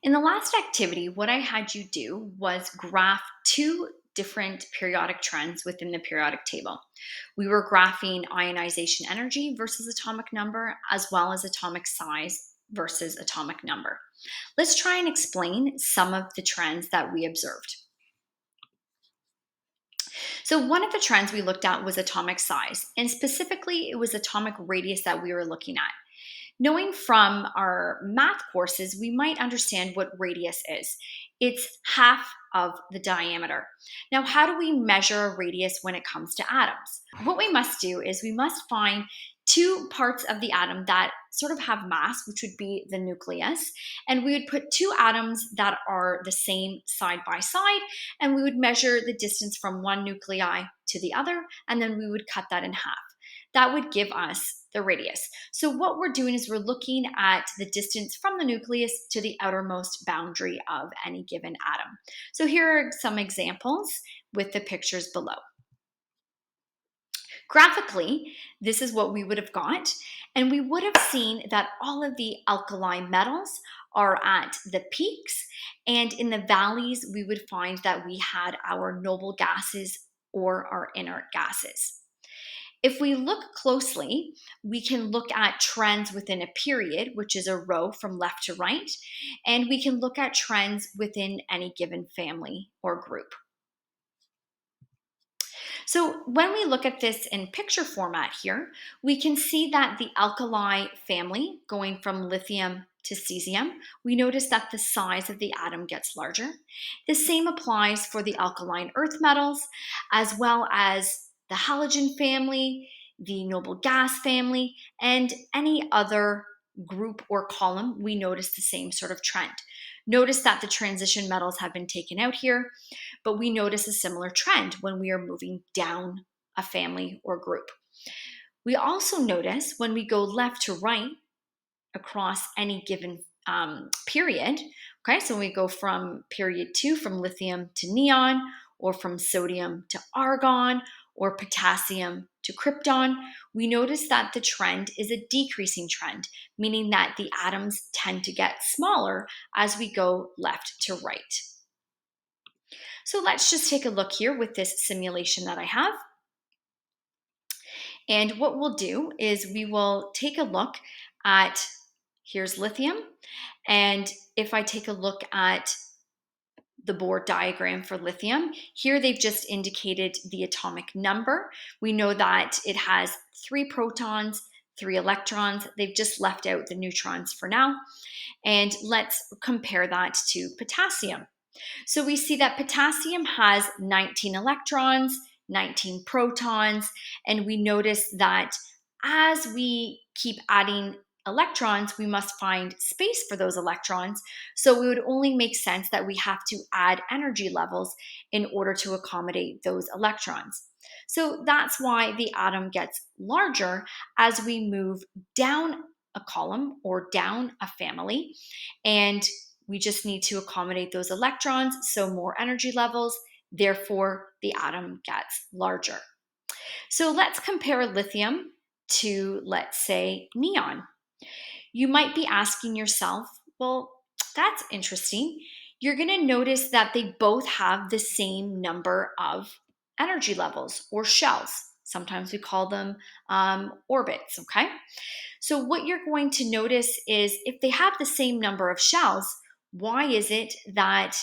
In the last activity, what I had you do was graph two different periodic trends within the periodic table. We were graphing ionization energy versus atomic number, as well as atomic size versus atomic number. Let's try and explain some of the trends that we observed. So, one of the trends we looked at was atomic size, and specifically, it was atomic radius that we were looking at. Knowing from our math courses, we might understand what radius is. It's half of the diameter. Now, how do we measure a radius when it comes to atoms? What we must do is we must find two parts of the atom that sort of have mass, which would be the nucleus, and we would put two atoms that are the same side by side, and we would measure the distance from one nuclei to the other, and then we would cut that in half. That would give us the radius. So what we're doing is we're looking at the distance from the nucleus to the outermost boundary of any given atom. So here are some examples with the pictures below. Graphically, this is what we would have got, and we would have seen that all of the alkali metals are at the peaks, and in the valleys, we would find that we had our noble gases or our inert gases. If we look closely, we can look at trends within a period, which is a row from left to right, and we can look at trends within any given family or group. So when we look at this in picture format here, we can see that the alkali family, going from lithium to cesium, we notice that the size of the atom gets larger. The same applies for the alkaline earth metals, as well as the halogen family, the noble gas family, and any other group or column, we notice the same sort of trend. Notice that the transition metals have been taken out here, but we notice a similar trend when we are moving down a family or group. We also notice when we go left to right across any given period, okay, so when we go from period 2, from lithium to neon, or from sodium to argon, or potassium to krypton, we notice that the trend is a decreasing trend, meaning that the atoms tend to get smaller as we go left to right. So let's just take a look here with this simulation that I have. And what we'll do is we will take a look at, here's lithium. And if I take a look at the board diagram for lithium, here they've just indicated the atomic number. We know that it has 3 protons, 3 electrons. They've just left out the neutrons for now. And let's compare that to potassium. So we see that potassium has 19 electrons, 19 protons, and we notice that as we keep adding electrons, we must find space for those electrons. So it would only make sense that we have to add energy levels in order to accommodate those electrons. So that's why the atom gets larger as we move down a column or down a family, and we just need to accommodate those electrons, so more energy levels, therefore the atom gets larger. So let's compare lithium to, let's say, neon. You might be asking yourself, well, that's interesting. You're going to notice that they both have the same number of energy levels or shells. Sometimes we call them orbits, okay? So what you're going to notice is if they have the same number of shells, why is it that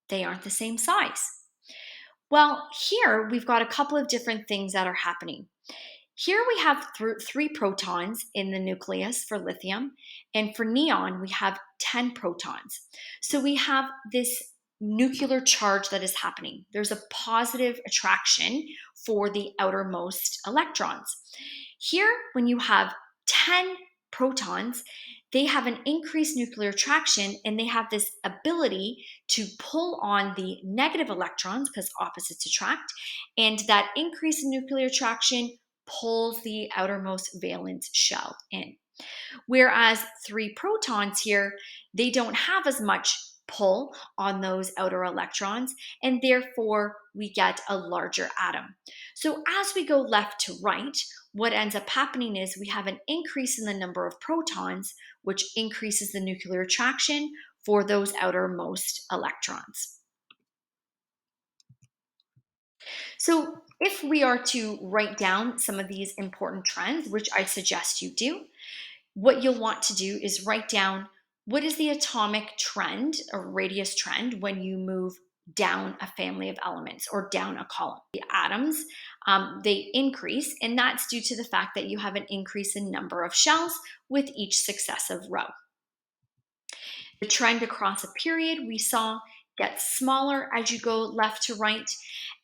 they aren't the same size? Well, here we've got a couple of different things that are happening. Here we have 3 protons in the nucleus for lithium, and for neon, we have 10 protons. So we have this nuclear charge that is happening. There's a positive attraction for the outermost electrons. Here, when you have 10 protons, they have an increased nuclear attraction, and they have this ability to pull on the negative electrons because opposites attract, and that increase in nuclear attraction pulls the outermost valence shell in. Whereas 3 protons here, they don't have as much pull on those outer electrons, and therefore we get a larger atom. So as we go left to right, what ends up happening is we have an increase in the number of protons, which increases the nuclear attraction for those outermost electrons. So if we are to write down some of these important trends, which I suggest you do, what you'll want to do is write down what is the atomic trend or radius trend when you move down a family of elements or down a column. The atoms, they increase, and that's due to the fact that you have an increase in number of shells with each successive row. The trend across a period we saw gets smaller as you go left to right,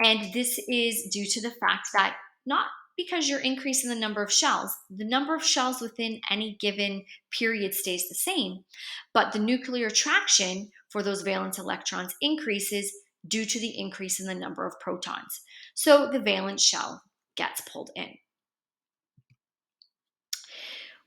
and this is due to the fact that not because you're increasing the number of shells within any given period stays the same, but the nuclear attraction for those valence electrons increases due to the increase in the number of protons. So the valence shell gets pulled in.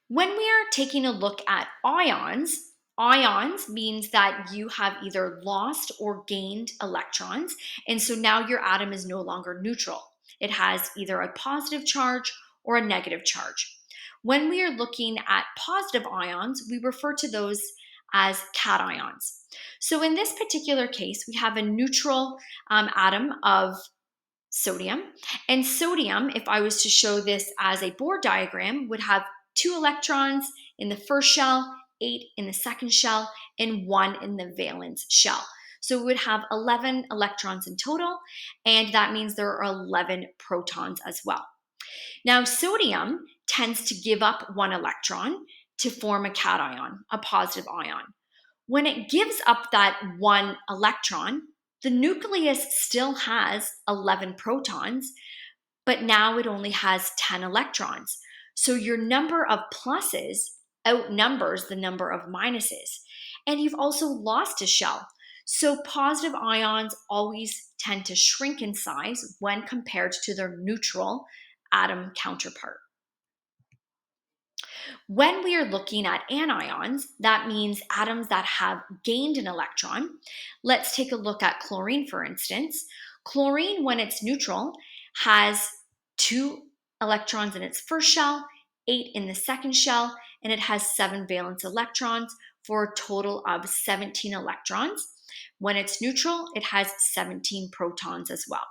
When we are taking a look at ions, ions means that you have either lost or gained electrons, and so now your atom is no longer neutral. It has either a positive charge or a negative charge. When we are looking at positive ions, we refer to those as cations. So in this particular case, we have a neutral atom of sodium. And sodium, if I was to show this as a Bohr diagram, would have 2 electrons in the first shell, 8 in the second shell, and 1 in the valence shell. So we would have 11 electrons in total, and that means there are 11 protons as well. Now, sodium tends to give up 1 electron to form a cation, a positive ion. When it gives up that 1 electron, the nucleus still has 11 protons, but now it only has 10 electrons. So your number of pluses outnumbers the number of minuses. And you've also lost a shell. So positive ions always tend to shrink in size when compared to their neutral atom counterpart. When we are looking at anions, that means atoms that have gained an electron. Let's take a look at chlorine, for instance. Chlorine, when it's neutral, has 2 electrons in its first shell, 8 in the second shell, and it has 7 valence electrons for a total of 17 electrons. When it's neutral, it has 17 protons as well.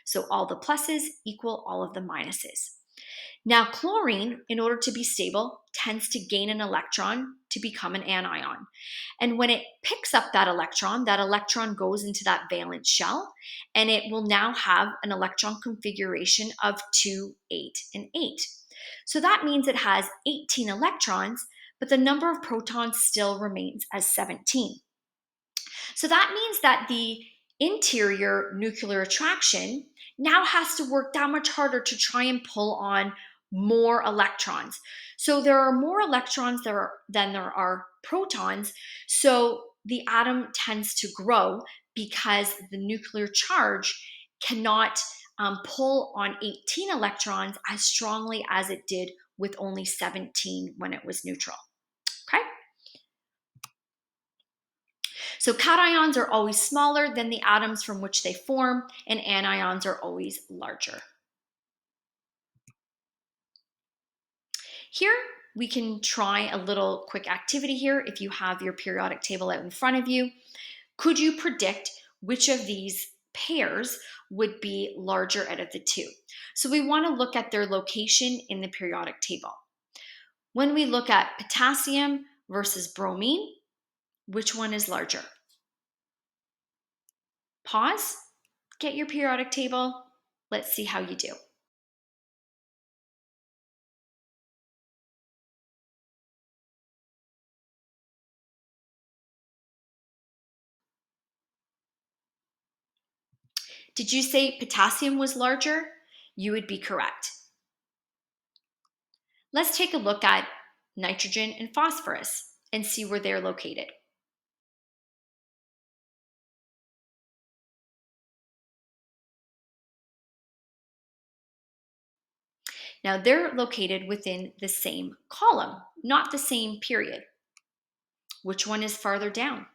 So all the pluses equal all of the minuses. Now, chlorine, in order to be stable, tends to gain an electron to become an anion. And when it picks up that electron goes into that valence shell, and it will now have an electron configuration of 2, 8, and 8. So that means it has 18 electrons, but the number of protons still remains as 17. So that means that the interior nuclear attraction now has to work that much harder to try and pull on more electrons. So there are more electrons than there are protons. So the atom tends to grow because the nuclear charge cannot pull on 18 electrons as strongly as it did with only 17 when it was neutral. Okay? So cations are always smaller than the atoms from which they form, and anions are always larger. Here, we can try a little quick activity here if you have your periodic table out in front of you. Could you predict which of these pairs would be larger out of the two? So we want to look at their location in the periodic table. When we look at potassium versus bromine, which one is larger? Pause, get your periodic table. Let's see how you do. Did you say potassium was larger? You would be correct. Let's take a look at nitrogen and phosphorus and see where they're located. Now they're located within the same column, not the same period. Which one is farther down?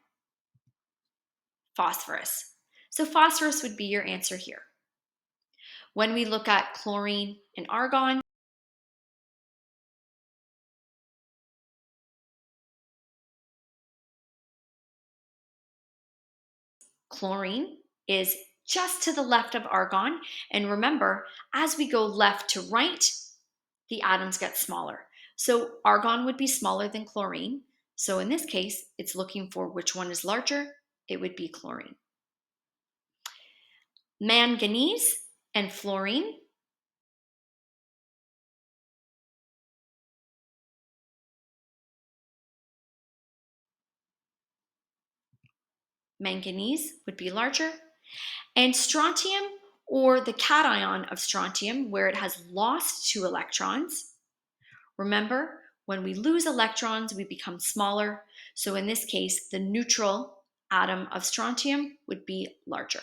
Phosphorus. So phosphorus would be your answer here. When we look at chlorine and argon, Chlorine is just to the left of argon. And remember, as we go left to right, the atoms get smaller. So argon would be smaller than chlorine. So in this case, it's looking for which one is larger. It would be chlorine. Manganese and fluorine. Manganese would be larger. And strontium, or the cation of strontium, where it has lost 2 electrons. Remember, when we lose electrons, we become smaller. So in this case, the neutral atom of strontium would be larger.